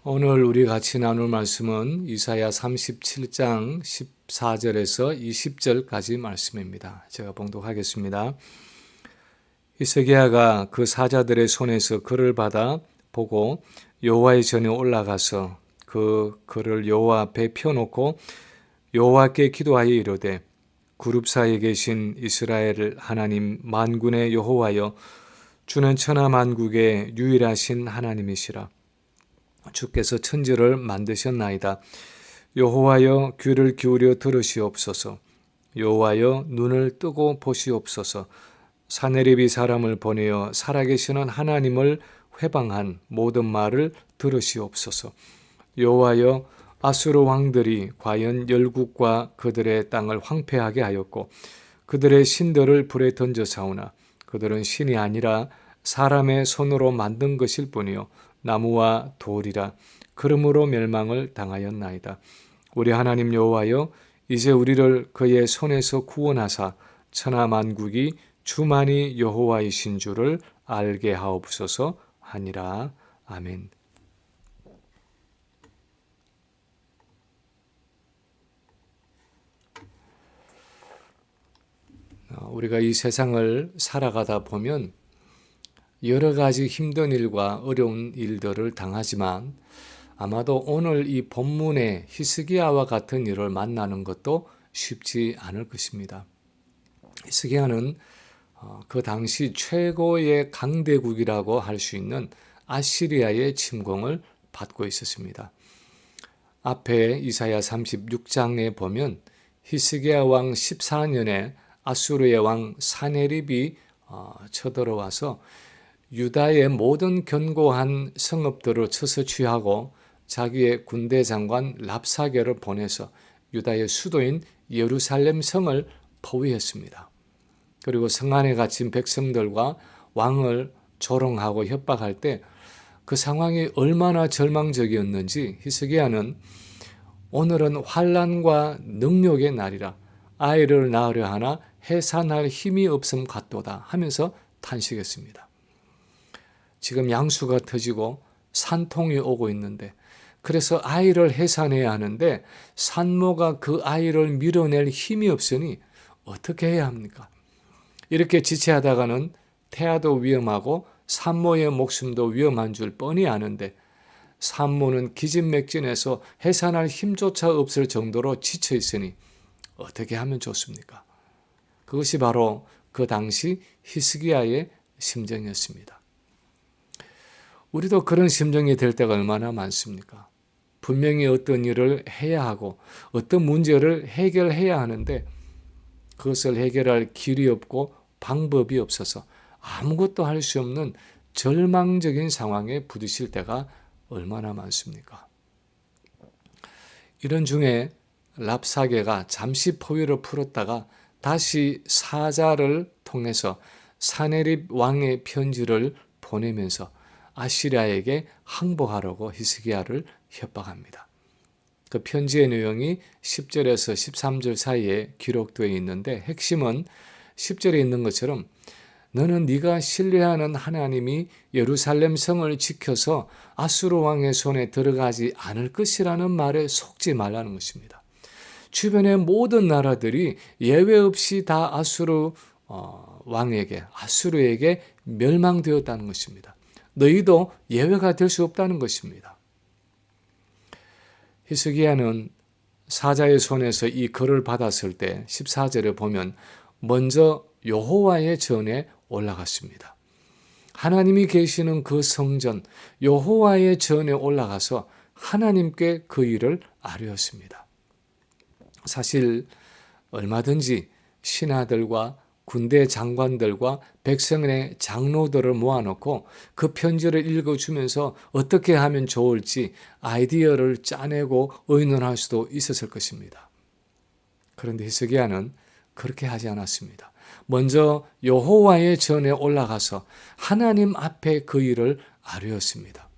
오늘 우리 같이 나눌 말씀은 이사야 37장 14절에서 20절까지 말씀입니다. 제가 봉독하겠습니다. 히스기야가 그 사자들의 손에서 글을 받아 보고 여호와의 전에 올라가서 그 글을 여호와 앞에 펴놓고 여호와께 기도하여 이르되 그룹 사이에 계신 이스라엘 하나님 만군의 여호와여, 주는 천하 만국의 유일하신 하나님이시라. 주께서 천지를 만드셨나이다. 여호와여, 귀를 기울여 들으시옵소서. 여호와여, 눈을 뜨고 보시옵소서. 사내립이 사람을 보내어 살아계시는 하나님을 회방한 모든 말을 들으시옵소서. 여호와여, 아수르 왕들이 과연 열국과 그들의 땅을 황폐하게 하였고 그들의 신들을 불에 던져사오나 그들은 신이 아니라 사람의 손으로 만든 것일 뿐이요 나무와 돌이라. 그러므로 멸망을 당하였나이다. 우리 하나님 여호와여, 이제 우리를 그의 손에서 구원하사 천하 만국이 주만이 여호와이신 줄을 알게 하옵소서 하니라. 아멘. 우리가 이 세상을 살아가다 보면 여러 가지 힘든 일과 어려운 일들을 당하지만 아마도 오늘 이 본문의 히스기야와 같은 일을 만나는 것도 쉽지 않을 것입니다. 히스기야는 그 당시 최고의 강대국이라고 할 수 있는 아시리아의 침공을 받고 있었습니다. 앞에 이사야 36장에 보면 히스기야 왕 14년에 아수르의 왕 사네립이 쳐들어와서 유다의 모든 견고한 성읍들을 쳐서 취하고 자기의 군대 장관 랍사게를 보내서 유다의 수도인 예루살렘 성을 포위했습니다. 그리고 성 안에 갇힌 백성들과 왕을 조롱하고 협박할 때 그 상황이 얼마나 절망적이었는지 히스기야는 오늘은 환난과 능력의 날이라 아이를 낳으려 하나 해산할 힘이 없음 같도다 하면서 탄식했습니다. 지금 양수가 터지고 산통이 오고 있는데 그래서 아이를 해산해야 하는데 산모가 그 아이를 밀어낼 힘이 없으니 어떻게 해야 합니까? 이렇게 지체하다가는 태아도 위험하고 산모의 목숨도 위험한 줄 뻔히 아는데 산모는 기진맥진해서 해산할 힘조차 없을 정도로 지쳐 있으니 어떻게 하면 좋습니까? 그것이 바로 그 당시 히스기야의 심정이었습니다. 우리도 그런 심정이 될 때가 얼마나 많습니까? 분명히 어떤 일을 해야 하고 어떤 문제를 해결해야 하는데 그것을 해결할 길이 없고 방법이 없어서 아무것도 할 수 없는 절망적인 상황에 부딪힐 때가 얼마나 많습니까? 이런 중에 랍사게가 잠시 포위를 풀었다가 다시 사자를 통해서 사네립 왕의 편지를 보내면서 아시리아에게 항복하라고 히스기야를 협박합니다. 그 편지의 내용이 10절에서 13절 사이에 기록되어 있는데 핵심은 10절에 있는 것처럼 너는 네가 신뢰하는 하나님이 예루살렘 성을 지켜서 아수르 왕의 손에 들어가지 않을 것이라는 말에 속지 말라는 것입니다. 주변의 모든 나라들이 예외 없이 다 아수르에게 멸망되었다는 것입니다. 너희도 예외가 될 수 없다는 것입니다. 히스기야는 사자의 손에서 이 글을 받았을 때 14절에 보면 먼저 여호와의 전에 올라갔습니다. 하나님이 계시는 그 성전 여호와의 전에 올라가서 하나님께 그 일을 아뢰었습니다. 사실 얼마든지 신하들과 군대 장관들과 백성의 장로들을 모아놓고 그 편지를 읽어주면서 어떻게 하면 좋을지 아이디어를 짜내고 의논할 수도 있었을 것입니다. 그런데 히스기야는 그렇게 하지 않았습니다. 먼저 여호와의 전에 올라가서 하나님 앞에 그 일을 아뢰었습니다.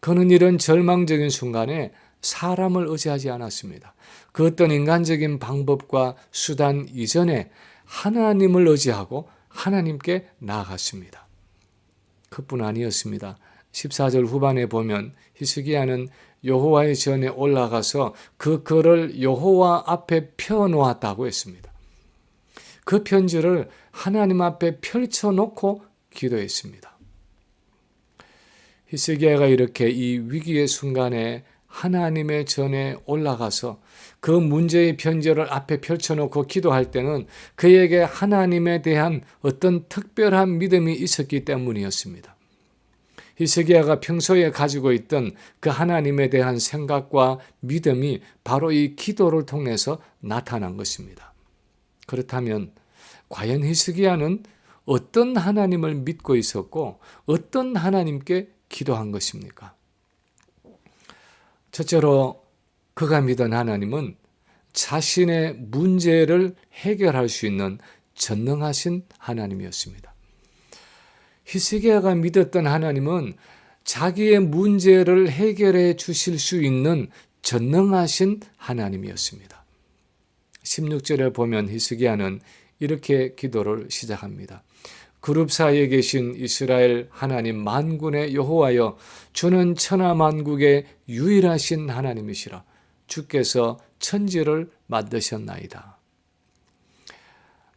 그는 이런 절망적인 순간에 사람을 의지하지 않았습니다. 그 어떤 인간적인 방법과 수단 이전에 하나님을 의지하고 하나님께 나아갔습니다. 그뿐 아니었습니다. 14절 후반에 보면 히스기야는 여호와의 전에 올라가서 그 글을 여호와 앞에 펴놓았다고 했습니다. 그 편지를 하나님 앞에 펼쳐놓고 기도했습니다. 히스기야가 이렇게 이 위기의 순간에 하나님의 전에 올라가서 그 문제의 편지를 앞에 펼쳐놓고 기도할 때는 그에게 하나님에 대한 어떤 특별한 믿음이 있었기 때문이었습니다. 히스기야가 평소에 가지고 있던 그 하나님에 대한 생각과 믿음이 바로 이 기도를 통해서 나타난 것입니다. 그렇다면 과연 히스기야는 어떤 하나님을 믿고 있었고 어떤 하나님께 기도한 것입니까? 첫째로 그가 믿은 하나님은 자신의 문제를 해결할 수 있는 전능하신 하나님이었습니다. 히스기야가 믿었던 하나님은 자기의 문제를 해결해 주실 수 있는 전능하신 하나님이었습니다. 16절에 보면 히스기야는 이렇게 기도를 시작합니다. 그룹 사이에 계신 이스라엘 하나님 만군의 여호와여, 주는 천하 만국의 유일하신 하나님이시라. 주께서 천지를 만드셨나이다.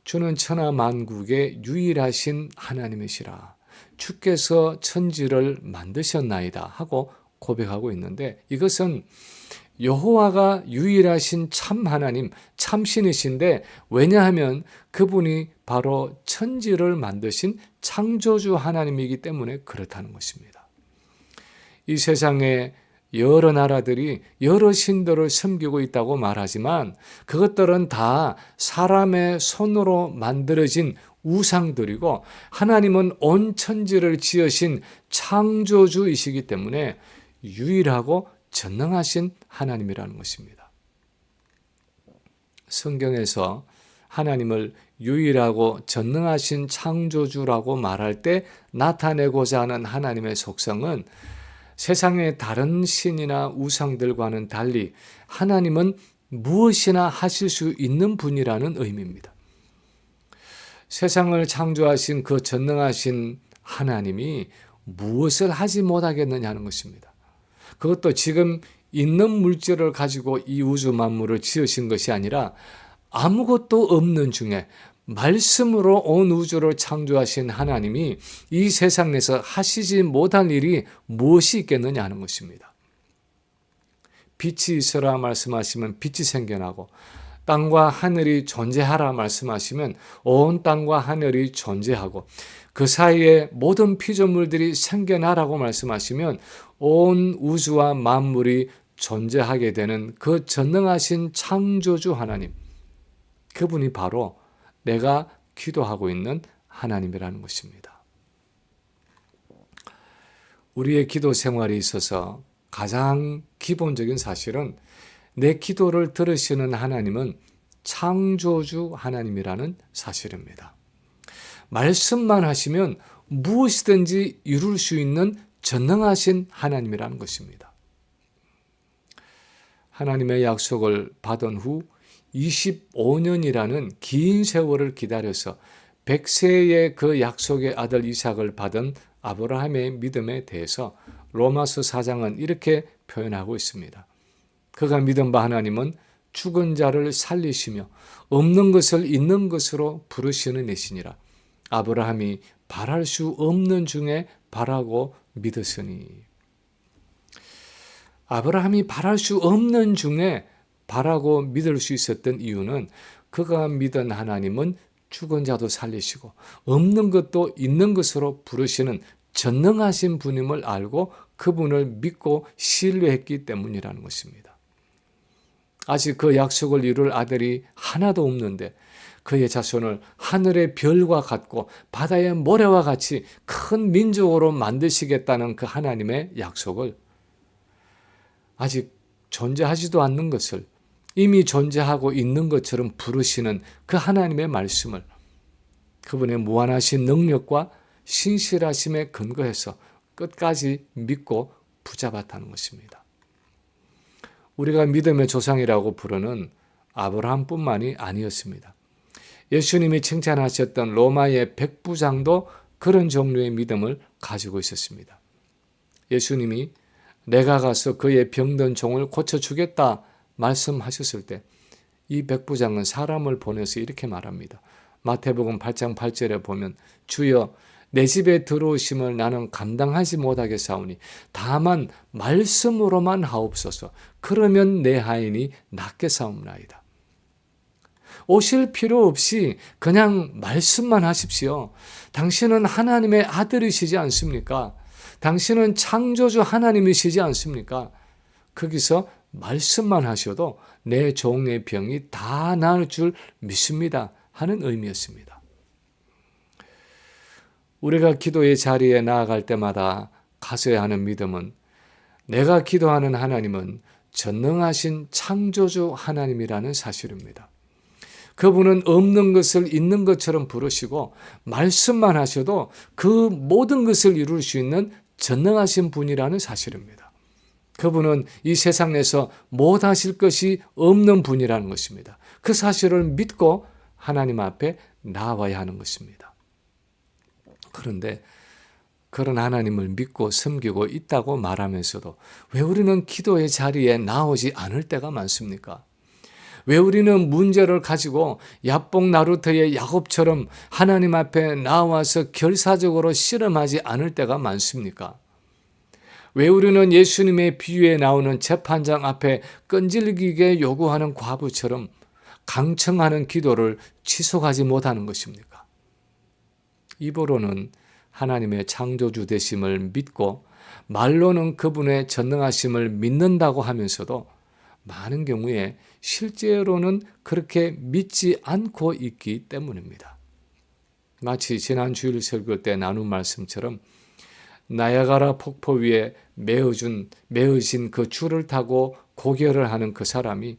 주는 천하 만국의 유일하신 하나님이시라. 주께서 천지를 만드셨나이다 하고 고백하고 있는데, 이것은 여호와가 유일하신 참 하나님, 참신이신데, 왜냐하면 그분이 바로 천지를 만드신 창조주 하나님이기 때문에 그렇다는 것입니다. 이 세상에 여러 나라들이 여러 신들을 섬기고 있다고 말하지만 그것들은 다 사람의 손으로 만들어진 우상들이고, 하나님은 온 천지를 지으신 창조주이시기 때문에 유일하고 전능하신 하나님이라는 것입니다. 성경에서 하나님을 유일하고 전능하신 창조주라고 말할 때 나타내고자 하는 하나님의 속성은 세상의 다른 신이나 우상들과는 달리 하나님은 무엇이나 하실 수 있는 분이라는 의미입니다. 세상을 창조하신 그 전능하신 하나님이 무엇을 하지 못하겠느냐는 것입니다. 그것도 지금 있는 물질을 가지고 이 우주 만물을 지으신 것이 아니라 아무것도 없는 중에 말씀으로 온 우주를 창조하신 하나님이 이 세상에서 하시지 못할 일이 무엇이 있겠느냐 하는 것입니다. 빛이 있어라 말씀하시면 빛이 생겨나고, 땅과 하늘이 존재하라 말씀하시면 온 땅과 하늘이 존재하고, 그 사이에 모든 피조물들이 생겨나라고 말씀하시면 온 우주와 만물이 존재하게 되는 그 전능하신 창조주 하나님, 그분이 바로 내가 기도하고 있는 하나님이라는 것입니다. 우리의 기도 생활에 있어서 가장 기본적인 사실은 내 기도를 들으시는 하나님은 창조주 하나님이라는 사실입니다. 말씀만 하시면 무엇이든지 이룰 수 있는 전능하신 하나님이라는 것입니다. 하나님의 약속을 받은 후 25년이라는 긴 세월을 기다려서 100세의 그 약속의 아들 이삭을 받은 아브라함의 믿음에 대해서 로마서 4장은 이렇게 표현하고 있습니다. 그가 믿은 바 하나님은 죽은 자를 살리시며 없는 것을 있는 것으로 부르시는 이시니라. 아브라함이 바랄 수 없는 중에 바라고 믿으시니. 아브라함이 바랄 수 없는 중에 바라고 믿을 수 있었던 이유는 그가 믿은 하나님은 죽은 자도 살리시고 없는 것도 있는 것으로 부르시는 전능하신 분임을 알고 그분을 믿고 신뢰했기 때문이라는 것입니다. 아직 그 약속을 이룰 아들이 하나도 없는데 그의 자손을 하늘의 별과 같고 바다의 모래와 같이 큰 민족으로 만드시겠다는 그 하나님의 약속을 아직 존재하지도 않는 것을 이미 존재하고 있는 것처럼 부르시는 그 하나님의 말씀을 그분의 무한하신 능력과 신실하심에 근거해서 끝까지 믿고 붙잡았다는 것입니다. 우리가 믿음의 조상이라고 부르는 아브라함뿐만이 아니었습니다. 예수님이 칭찬하셨던 로마의 백부장도 그런 종류의 믿음을 가지고 있었습니다. 예수님이 내가 가서 그의 병든 종을 고쳐주겠다 말씀하셨을 때 이 백부장은 사람을 보내서 이렇게 말합니다. 마태복음 8장 8절에 보면 주여 내 집에 들어오심을 나는 감당하지 못하겠사오니 다만 말씀으로만 하옵소서. 그러면 내 하인이 낫겠사옵나이다. 오실 필요 없이 그냥 말씀만 하십시오. 당신은 하나님의 아들이시지 않습니까? 당신은 창조주 하나님이시지 않습니까? 거기서 말씀만 하셔도 내 종의 병이 다 나을 줄 믿습니다 하는 의미였습니다. 우리가 기도의 자리에 나아갈 때마다 가져야 하는 믿음은 내가 기도하는 하나님은 전능하신 창조주 하나님이라는 사실입니다. 그분은 없는 것을 있는 것처럼 부르시고 말씀만 하셔도 그 모든 것을 이룰 수 있는 전능하신 분이라는 사실입니다. 그분은 이 세상에서 못하실 것이 없는 분이라는 것입니다. 그 사실을 믿고 하나님 앞에 나와야 하는 것입니다. 그런데 그런 하나님을 믿고 섬기고 있다고 말하면서도 왜 우리는 기도의 자리에 나오지 않을 때가 많습니까? 왜 우리는 문제를 가지고 야뽕 나루터의 야곱처럼 하나님 앞에 나와서 결사적으로 씨름하지 않을 때가 많습니까? 왜 우리는 예수님의 비유에 나오는 재판장 앞에 끈질기게 요구하는 과부처럼 강청하는 기도를 지속하지 못하는 것입니까? 입으로는 하나님의 창조주 되심을 믿고 말로는 그분의 전능하심을 믿는다고 하면서도 많은 경우에 실제로는 그렇게 믿지 않고 있기 때문입니다. 마치 지난 주일 설교 때 나눈 말씀처럼 나야가라 폭포 위에 메어진 그 줄을 타고 고개를 하는 그 사람이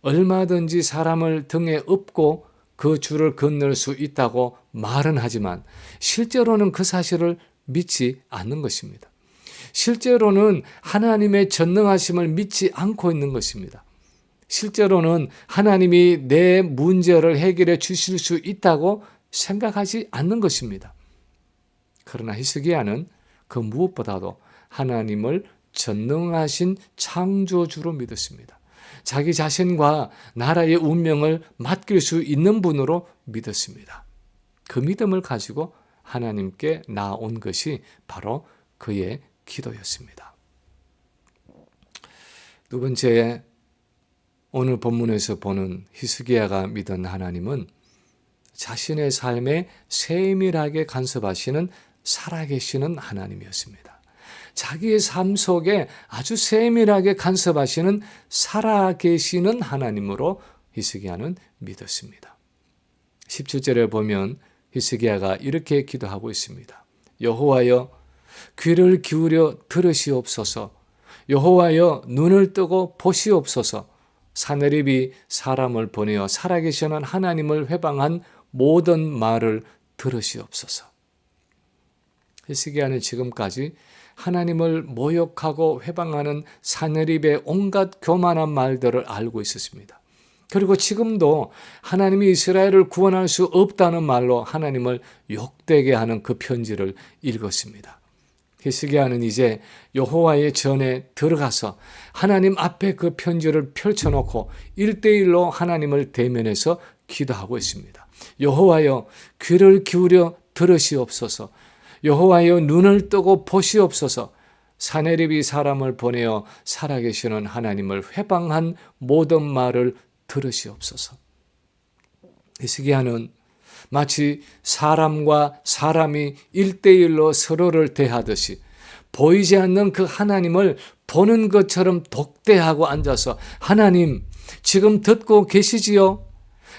얼마든지 사람을 등에 업고 그 줄을 건널 수 있다고 말은 하지만 실제로는 그 사실을 믿지 않는 것입니다. 실제로는 하나님의 전능하심을 믿지 않고 있는 것입니다. 실제로는 하나님이 내 문제를 해결해 주실 수 있다고 생각하지 않는 것입니다. 그러나 히스기야는 그 무엇보다도 하나님을 전능하신 창조주로 믿었습니다. 자기 자신과 나라의 운명을 맡길 수 있는 분으로 믿었습니다. 그 믿음을 가지고 하나님께 나온 것이 바로 그의 기도였습니다. 두 번째, 오늘 본문에서 보는 히스기야가 믿은 하나님은 자신의 삶에 세밀하게 간섭하시는 살아계시는 하나님이었습니다. 자기의 삶 속에 아주 세밀하게 간섭하시는 살아계시는 하나님으로 히스기야는 믿었습니다. 17절에 보면 히스기야가 이렇게 기도하고 있습니다. 여호와여 귀를 기울여 들으시옵소서. 여호와여 눈을 뜨고 보시옵소서. 사내립이 사람을 보내어 살아계시는 하나님을 회방한 모든 말을 들으시옵소서. 히스기야는 지금까지 하나님을 모욕하고 회방하는 사내립의 온갖 교만한 말들을 알고 있었습니다. 그리고 지금도 하나님이 이스라엘을 구원할 수 없다는 말로 하나님을 욕되게 하는 그 편지를 읽었습니다. 히스기야는 이제 여호와의 전에 들어가서 하나님 앞에 그 편지를 펼쳐놓고 1대1로 하나님을 대면해서 기도하고 있습니다. 여호와여 귀를 기울여 들으시옵소서. 여호와여 눈을 뜨고 보시옵소서. 사내립이 사람을 보내어 살아계시는 하나님을 회방한 모든 말을 들으시옵소서. 히스기야는 마치 사람과 사람이 1대1로 서로를 대하듯이 보이지 않는 그 하나님을 보는 것처럼 독대하고 앉아서 하나님 지금 듣고 계시지요?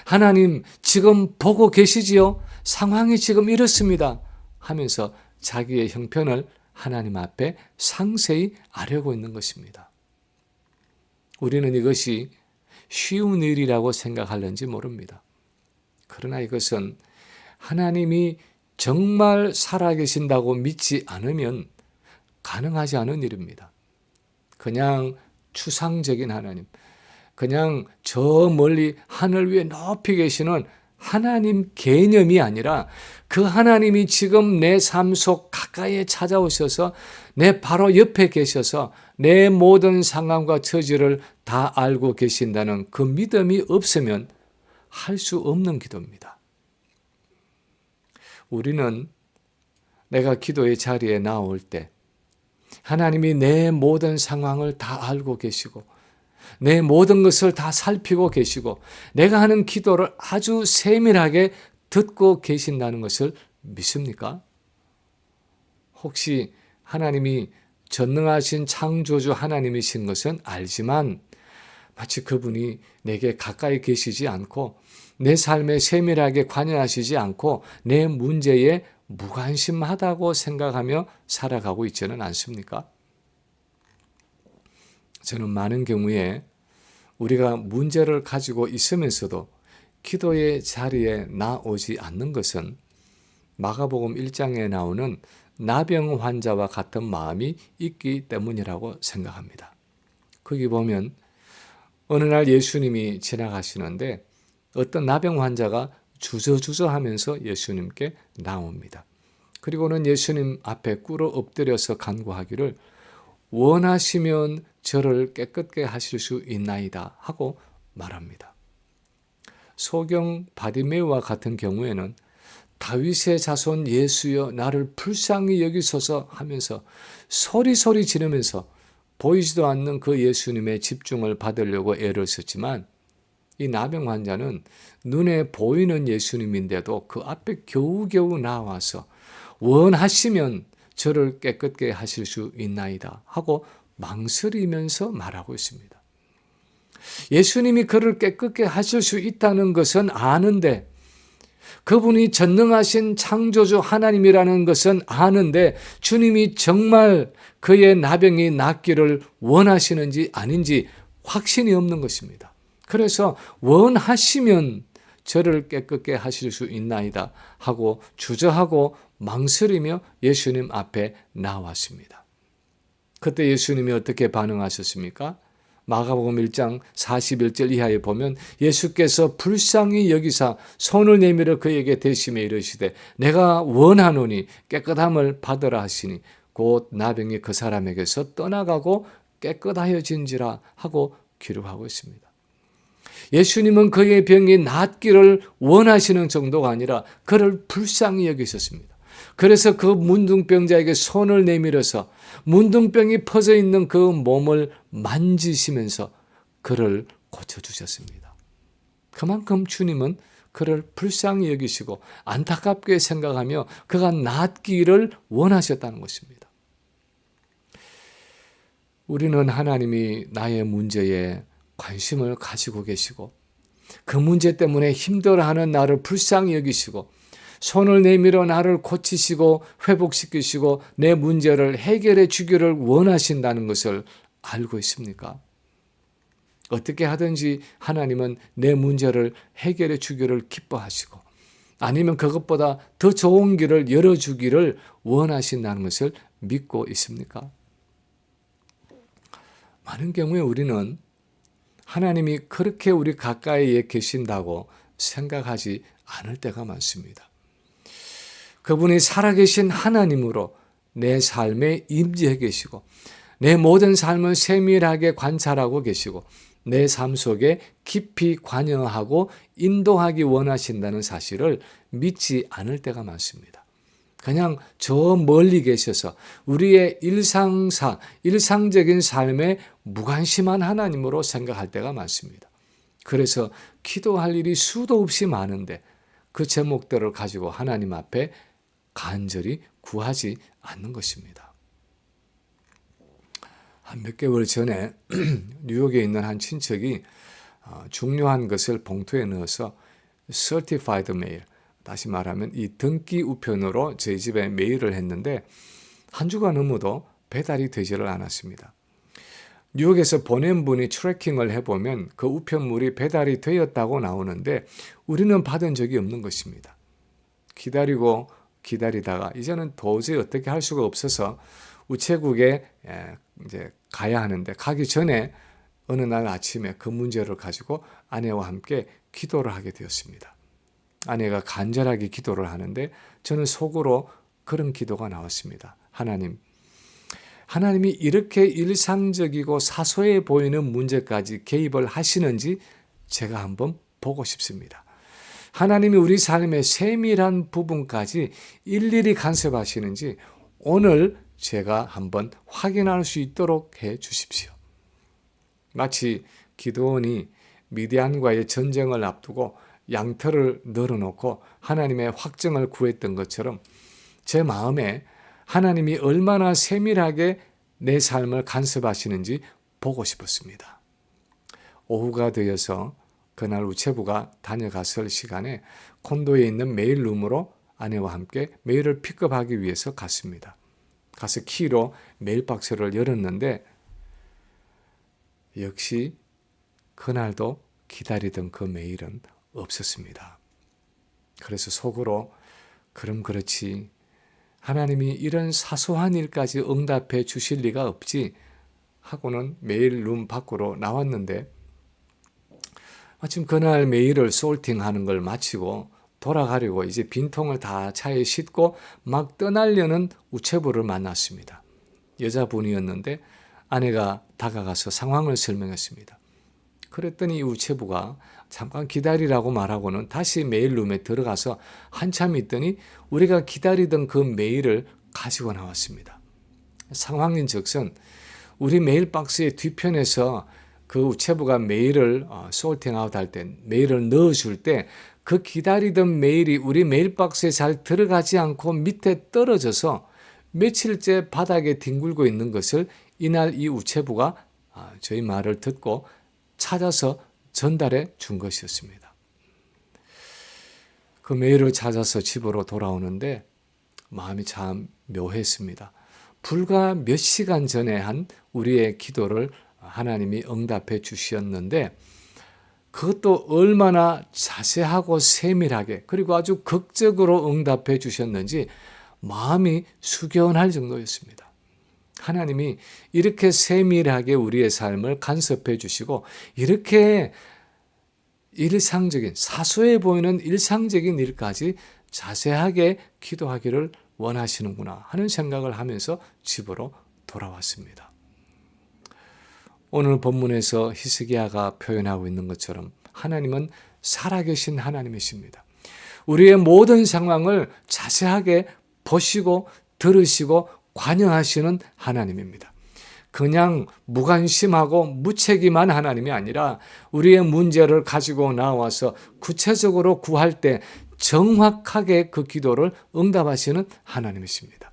하나님 지금 보고 계시지요? 상황이 지금 이렇습니다 하면서 자기의 형편을 하나님 앞에 상세히 아뢰고 있는 것입니다. 우리는 이것이 쉬운 일이라고 생각하는지 모릅니다. 그러나 이것은 하나님이 정말 살아계신다고 믿지 않으면 가능하지 않은 일입니다. 그냥 추상적인 하나님, 그냥 저 멀리 하늘 위에 높이 계시는 하나님 개념이 아니라 그 하나님이 지금 내 삶 속 가까이에 찾아오셔서 내 바로 옆에 계셔서 내 모든 상황과 처지를 다 알고 계신다는 그 믿음이 없으면 할 수 없는 기도입니다. 우리는 내가 기도의 자리에 나올 때 하나님이 내 모든 상황을 다 알고 계시고 내 모든 것을 다 살피고 계시고 내가 하는 기도를 아주 세밀하게 듣고 계신다는 것을 믿습니까? 혹시 하나님이 전능하신 창조주 하나님이신 것은 알지만 마치 그분이 내게 가까이 계시지 않고 내 삶에 세밀하게 관여하시지 않고 내 문제에 무관심하다고 생각하며 살아가고 있지는 않습니까? 저는 많은 경우에 우리가 문제를 가지고 있으면서도 기도의 자리에 나오지 않는 것은 마가복음 1장에 나오는 나병 환자와 같은 마음이 있기 때문이라고 생각합니다. 거기 보면 어느 날 예수님이 지나가시는데 어떤 나병 환자가 주저주저 하면서 예수님께 나옵니다. 그리고는 예수님 앞에 꿇어 엎드려서 간구하기를 원하시면 저를 깨끗게 하실 수 있나이다 하고 말합니다. 소경 바디메오와 같은 경우에는 다윗의 자손 예수여 나를 불쌍히 여기소서 하면서 소리 지르면서 보이지도 않는 그 예수님의 집중을 받으려고 애를 썼지만 이 나병 환자는 눈에 보이는 예수님인데도 그 앞에 겨우겨우 나와서 원하시면 저를 깨끗게 하실 수 있나이다 하고 망설이면서 말하고 있습니다. 예수님이 그를 깨끗게 하실 수 있다는 것은 아는데 그분이 전능하신 창조주 하나님이라는 것은 아는데 주님이 정말 그의 나병이 낫기를 원하시는지 아닌지 확신이 없는 것입니다. 그래서 원하시면 저를 깨끗게 하실 수 있나이다 하고 주저하고 망설이며 예수님 앞에 나왔습니다. 그때 예수님이 어떻게 반응하셨습니까? 마가복음 1장 41절 이하에 보면 예수께서 불쌍히 여기사 손을 내밀어 그에게 대심에 이르시되 내가 원하노니 깨끗함을 받으라 하시니 곧 나병이 그 사람에게서 떠나가고 깨끗하여진지라 하고 기록하고 있습니다. 예수님은 그의 병이 낫기를 원하시는 정도가 아니라 그를 불쌍히 여기셨습니다. 그래서 그 문둥병자에게 손을 내밀어서 문둥병이 퍼져 있는 그 몸을 만지시면서 그를 고쳐주셨습니다. 그만큼 주님은 그를 불쌍히 여기시고 안타깝게 생각하며 그가 낫기를 원하셨다는 것입니다. 우리는 하나님이 나의 문제에 관심을 가지고 계시고 그 문제 때문에 힘들어하는 나를 불쌍히 여기시고 손을 내밀어 나를 고치시고 회복시키시고 내 문제를 해결해 주기를 원하신다는 것을 알고 있습니까? 어떻게 하든지 하나님은 내 문제를 해결해 주기를 기뻐하시고 아니면 그것보다 더 좋은 길을 열어주기를 원하신다는 것을 믿고 있습니까? 많은 경우에 우리는 하나님이 그렇게 우리 가까이에 계신다고 생각하지 않을 때가 많습니다. 그분이 살아계신 하나님으로 내 삶에 임재해 계시고 내 모든 삶을 세밀하게 관찰하고 계시고 내 삶 속에 깊이 관여하고 인도하기 원하신다는 사실을 믿지 않을 때가 많습니다. 그냥 저 멀리 계셔서 우리의 일상적인 삶에 무관심한 하나님으로 생각할 때가 많습니다. 그래서 기도할 일이 수도 없이 많은데 그 제목들을 가지고 하나님 앞에 간절히 구하지 않는 것입니다. 한 몇 개월 전에 뉴욕에 있는 한 친척이 중요한 것을 봉투에 넣어서 Certified Mail, 다시 말하면 이 등기 우편으로 저희 집에 메일을 했는데 한 주가 넘어도 배달이 되지를 않았습니다. 뉴욕에서 보낸 분이 트래킹을 해보면 그 우편물이 배달이 되었다고 나오는데 우리는 받은 적이 없는 것입니다. 기다리다가 이제는 도저히 어떻게 할 수가 없어서 우체국에 이제 가야 하는데 가기 전에 어느 날 아침에 그 문제를 가지고 아내와 함께 기도를 하게 되었습니다. 아내가 간절하게 기도를 하는데 저는 속으로 그런 기도가 나왔습니다. 하나님이 이렇게 일상적이고 사소해 보이는 문제까지 개입을 하시는지 제가 한번 보고 싶습니다. 하나님이 우리 삶의 세밀한 부분까지 일일이 간섭하시는지 오늘 제가 한번 확인할 수 있도록 해 주십시오. 마치 기드온이 미디안과의 전쟁을 앞두고 양털을 널어놓고 하나님의 확정을 구했던 것처럼 제 마음에 하나님이 얼마나 세밀하게 내 삶을 간섭하시는지 보고 싶었습니다. 오후가 되어서 그날 우체부가 다녀갔을 시간에 콘도에 있는 메일룸으로 아내와 함께 메일을 픽업하기 위해서 갔습니다. 가서 키로 메일박스를 열었는데 역시 그날도 기다리던 그 메일은 없었습니다. 그래서 속으로 그럼 그렇지 하나님이 이런 사소한 일까지 응답해 주실 리가 없지 하고는 메일룸 밖으로 나왔는데 마침 그날 메일을 솔팅하는 걸 마치고 돌아가려고 이제 빈통을 다 차에 싣고 막 떠나려는 우체부를 만났습니다. 여자분이었는데 아내가 다가가서 상황을 설명했습니다. 그랬더니 이 우체부가 잠깐 기다리라고 말하고는 다시 메일룸에 들어가서 한참 있더니 우리가 기다리던 그 메일을 가지고 나왔습니다. 상황인 즉슨 우리 메일박스의 뒤편에서 그 우체부가 메일을 솔팅아웃 할 때 메일을 넣어줄 때 그 기다리던 메일이 우리 메일박스에 잘 들어가지 않고 밑에 떨어져서 며칠째 바닥에 뒹굴고 있는 것을 이날 이 우체부가 저희 말을 듣고 찾아서 전달해 준 것이었습니다. 그 메일을 찾아서 집으로 돌아오는데 마음이 참 묘했습니다. 불과 몇 시간 전에 한 우리의 기도를 하나님이 응답해 주셨는데 그것도 얼마나 자세하고 세밀하게 그리고 아주 극적으로 응답해 주셨는지 마음이 숙연할 정도였습니다. 하나님이 이렇게 세밀하게 우리의 삶을 간섭해 주시고 이렇게 일상적인 사소해 보이는 일상적인 일까지 자세하게 기도하기를 원하시는구나 하는 생각을 하면서 집으로 돌아왔습니다. 오늘 본문에서 히스기야가 표현하고 있는 것처럼 하나님은 살아계신 하나님이십니다. 우리의 모든 상황을 자세하게 보시고 들으시고 관여하시는 하나님입니다. 그냥 무관심하고 무책임한 하나님이 아니라 우리의 문제를 가지고 나와서 구체적으로 구할 때 정확하게 그 기도를 응답하시는 하나님이십니다.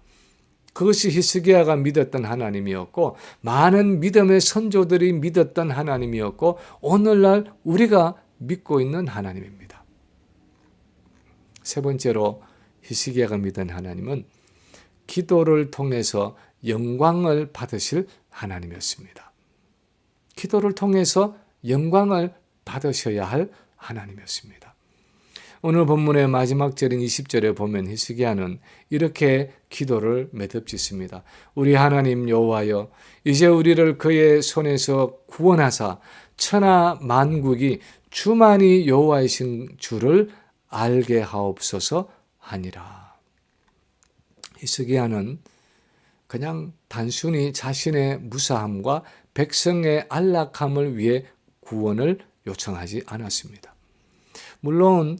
그것이 히스기야가 믿었던 하나님이었고 많은 믿음의 선조들이 믿었던 하나님이었고 오늘날 우리가 믿고 있는 하나님입니다. 세 번째로 히스기야가 믿은 하나님은 기도를 통해서 영광을 받으실 하나님이었습니다. 기도를 통해서 영광을 받으셔야 할 하나님이었습니다. 오늘 본문의 마지막 절인 20절에 보면 히스기야는 이렇게 기도를 매듭짓습니다. 우리 하나님 여호와여 이제 우리를 그의 손에서 구원하사 천하 만국이 주만이 여호와이신 줄을 알게 하옵소서 하니라. 히스기야는 그냥 단순히 자신의 무사함과 백성의 안락함을 위해 구원을 요청하지 않았습니다. 물론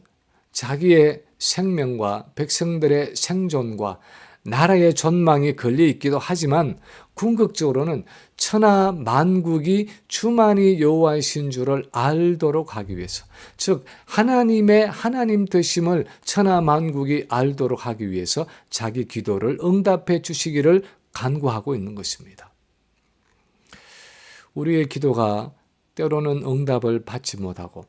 자기의 생명과 백성들의 생존과 나라의 존망이 걸려 있기도 하지만 궁극적으로는 천하 만국이 주만이 여호와이신 줄을 알도록 하기 위해서, 즉 하나님의 하나님 되심을 천하 만국이 알도록 하기 위해서 자기 기도를 응답해 주시기를 간구하고 있는 것입니다. 우리의 기도가 때로는 응답을 받지 못하고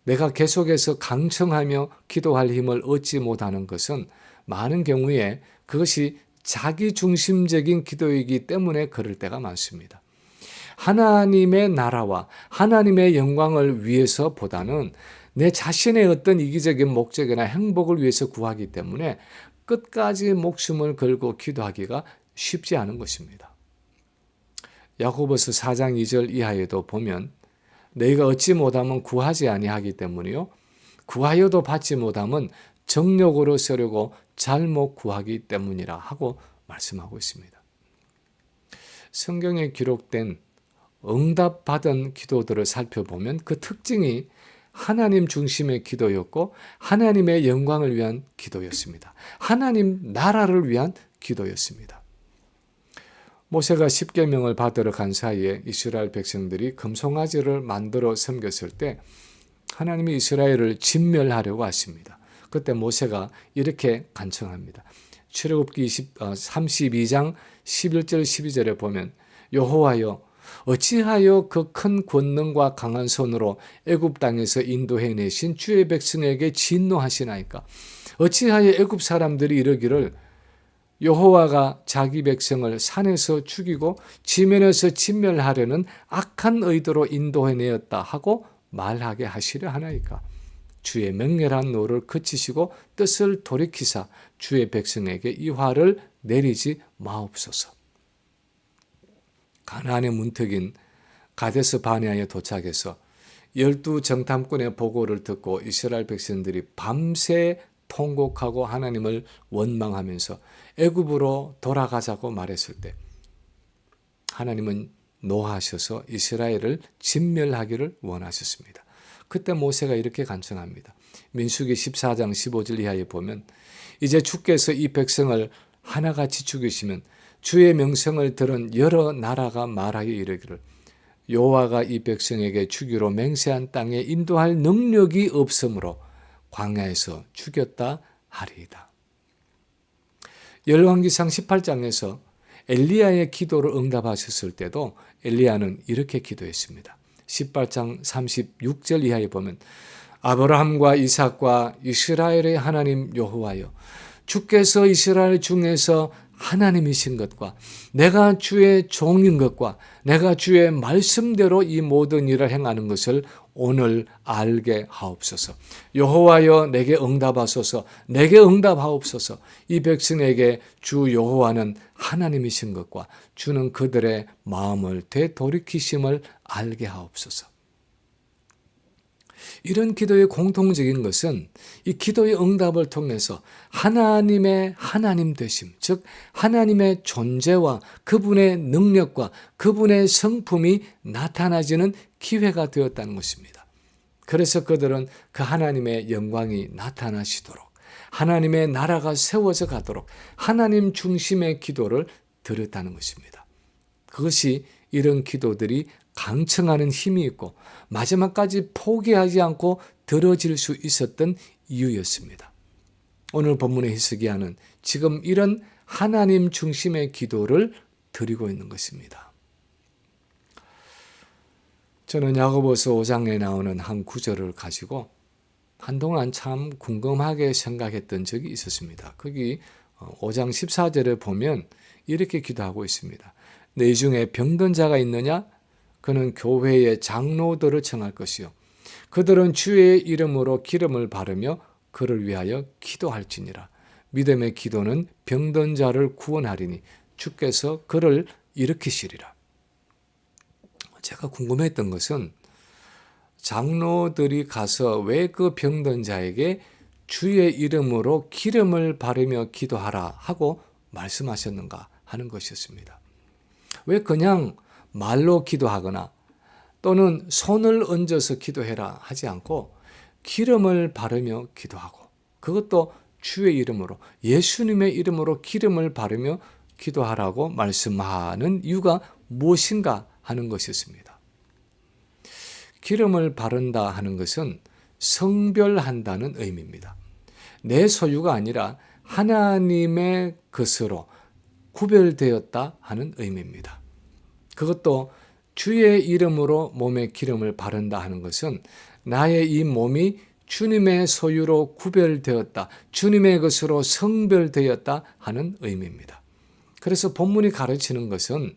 내가 계속해서 강청하며 기도할 힘을 얻지 못하는 것은 많은 경우에 그것이 자기중심적인 기도이기 때문에 그럴 때가 많습니다. 하나님의 나라와 하나님의 영광을 위해서보다는 내 자신의 어떤 이기적인 목적이나 행복을 위해서 구하기 때문에 끝까지 목숨을 걸고 기도하기가 쉽지 않은 것입니다. 야고보서 4장 2절 이하에도 보면 너희가 얻지 못하면 구하지 아니하기 때문이요 구하여도 받지 못함은 정욕으로 쓰려고 잘못 구하기 때문이라 하고 말씀하고 있습니다. 성경에 기록된 응답받은 기도들을 살펴보면 그 특징이 하나님 중심의 기도였고 하나님의 영광을 위한 기도였습니다. 하나님 나라를 위한 기도였습니다. 모세가 십계명을 받으러 간 사이에 이스라엘 백성들이 금송아지를 만들어 섬겼을 때 하나님이 이스라엘을 진멸하려고 하십니다. 그때 모세가 이렇게 간청합니다. 출애굽기 32장 11절 12절에 보면 여호와여 어찌하여 그 큰 권능과 강한 손으로 애굽 땅에서 인도해내신 주의 백성에게 진노하시나이까? 어찌하여 애굽 사람들이 이르기를 여호와가 자기 백성을 산에서 죽이고 지면에서 진멸하려는 악한 의도로 인도해내었다 하고 말하게 하시려 하나이까? 주의 맹렬한 노를 그치시고 뜻을 돌이키사 주의 백성에게 이 화를 내리지 마옵소서. 가나안의 문턱인 가데스 바네아에 도착해서 12 정탐꾼의 보고를 듣고 이스라엘 백성들이 밤새 통곡하고 하나님을 원망하면서 애굽으로 돌아가자고 말했을 때 하나님은 노하셔서 이스라엘을 진멸하기를 원하셨습니다. 그때 모세가 이렇게 간청합니다. 민수기 14장 15절 이하에 보면 이제 주께서 이 백성을 하나같이 죽이시면 주의 명성을 들은 여러 나라가 말하여 이르기를 여호와가 이 백성에게 주기로 맹세한 땅에 인도할 능력이 없으므로 광야에서 죽였다 하리이다. 열왕기상 18장에서 엘리야의 기도를 응답하셨을 때도 엘리야는 이렇게 기도했습니다. 18장 36절 이하에 보면 아브라함과 이삭과 이스라엘의 하나님 여호와여 주께서 이스라엘 중에서 하나님이신 것과 내가 주의 종인 것과 내가 주의 말씀대로 이 모든 일을 행하는 것을 오늘 알게 하옵소서. 여호와여 내게 응답하소서. 내게 응답하옵소서. 이 백성에게 주 여호와는 하나님이신 것과 주는 그들의 마음을 되돌이키심을 알게 하옵소서. 이런 기도의 공통적인 것은 이 기도의 응답을 통해서 하나님의 하나님 되심, 즉 하나님의 존재와 그분의 능력과 그분의 성품이 나타나지는 기회가 되었다는 것입니다. 그래서 그들은 그 하나님의 영광이 나타나시도록 하나님의 나라가 세워져 가도록 하나님 중심의 기도를 드렸다는 것입니다. 그것이 이런 기도들이 강청하는 힘이 있고 마지막까지 포기하지 않고 들어질 수 있었던 이유였습니다. 오늘 본문의 히스기야는 지금 이런 하나님 중심의 기도를 드리고 있는 것입니다. 저는 야고보서 5장에 나오는 한 구절을 가지고 한동안 참 궁금하게 생각했던 적이 있었습니다. 거기 5장 14절에 보면 이렇게 기도하고 있습니다. 내 중에 병든 자가 있느냐? 그는 교회의 장로들을 청할 것이요 그들은 주의 이름으로 기름을 바르며 그를 위하여 기도할지니라. 믿음의 기도는 병든 자를 구원하리니 주께서 그를 일으키시리라. 제가 궁금했던 것은 장로들이 가서 왜 그 병든 자에게 주의 이름으로 기름을 바르며 기도하라 하고 말씀하셨는가 하는 것이었습니다. 왜 그냥 말로 기도하거나 또는 손을 얹어서 기도해라 하지 않고 기름을 바르며 기도하고 그것도 주의 이름으로 예수님의 이름으로 기름을 바르며 기도하라고 말씀하는 이유가 무엇인가 하는 것이었습니다. 기름을 바른다 하는 것은 성별한다는 의미입니다. 내 소유가 아니라 하나님의 것으로 구별되었다 하는 의미입니다. 그것도 주의 이름으로 몸에 기름을 바른다 하는 것은 나의 이 몸이 주님의 소유로 구별되었다, 주님의 것으로 성별되었다 하는 의미입니다. 그래서 본문이 가르치는 것은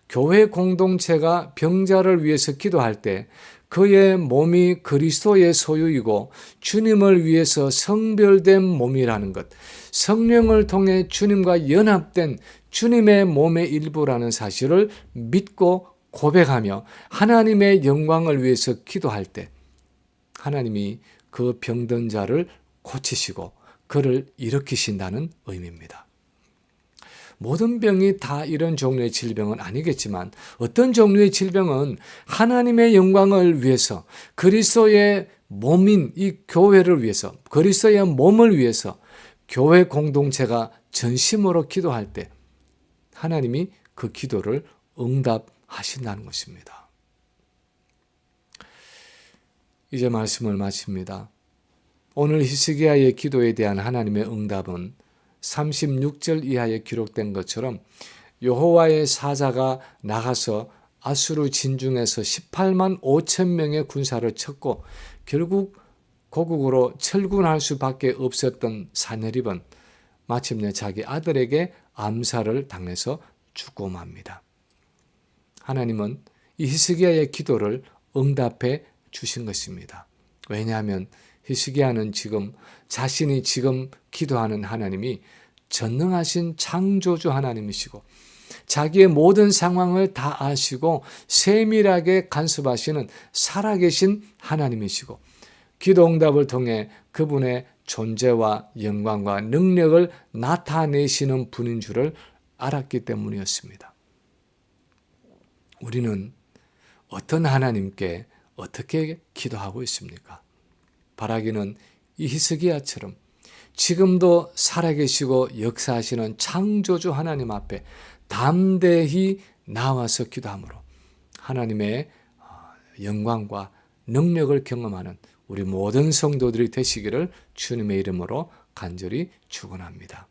교회 공동체가 병자를 위해서 기도할 때 그의 몸이 그리스도의 소유이고 주님을 위해서 성별된 몸이라는 것, 성령을 통해 주님과 연합된 주님의 몸의 일부라는 사실을 믿고 고백하며 하나님의 영광을 위해서 기도할 때 하나님이 그 병든 자를 고치시고 그를 일으키신다는 의미입니다. 모든 병이 다 이런 종류의 질병은 아니겠지만 어떤 종류의 질병은 하나님의 영광을 위해서 그리스도의 몸인 이 교회를 위해서 그리스도의 몸을 위해서 교회 공동체가 전심으로 기도할 때 하나님이 그 기도를 응답하신다는 것입니다. 이제 말씀을 마칩니다. 오늘 히스기야의 기도에 대한 하나님의 응답은 36절 이하에 기록된 것처럼 여호와의 사자가 나가서 아수르 진중에서 18만 5천 명의 군사를 쳤고 결국 고국으로 철군할 수밖에 없었던 사내립은 마침내 자기 아들에게 암살을 당해서 죽고 맙니다. 하나님은 이 히스기야의 기도를 응답해 주신 것입니다. 왜냐하면 히스기야는 지금 자신이 지금 기도하는 하나님이 전능하신 창조주 하나님이시고 자기의 모든 상황을 다 아시고 세밀하게 간섭하시는 살아계신 하나님이시고 기도 응답을 통해 그분의 존재와 영광과 능력을 나타내시는 분인 줄을 알았기 때문이었습니다. 우리는 어떤 하나님께 어떻게 기도하고 있습니까? 바라기는 이 히스기야처럼 지금도 살아계시고 역사하시는 창조주 하나님 앞에 담대히 나와서 기도함으로 하나님의 영광과 능력을 경험하는 우리 모든 성도들이 되시기를 주님의 이름으로 간절히 축원합니다.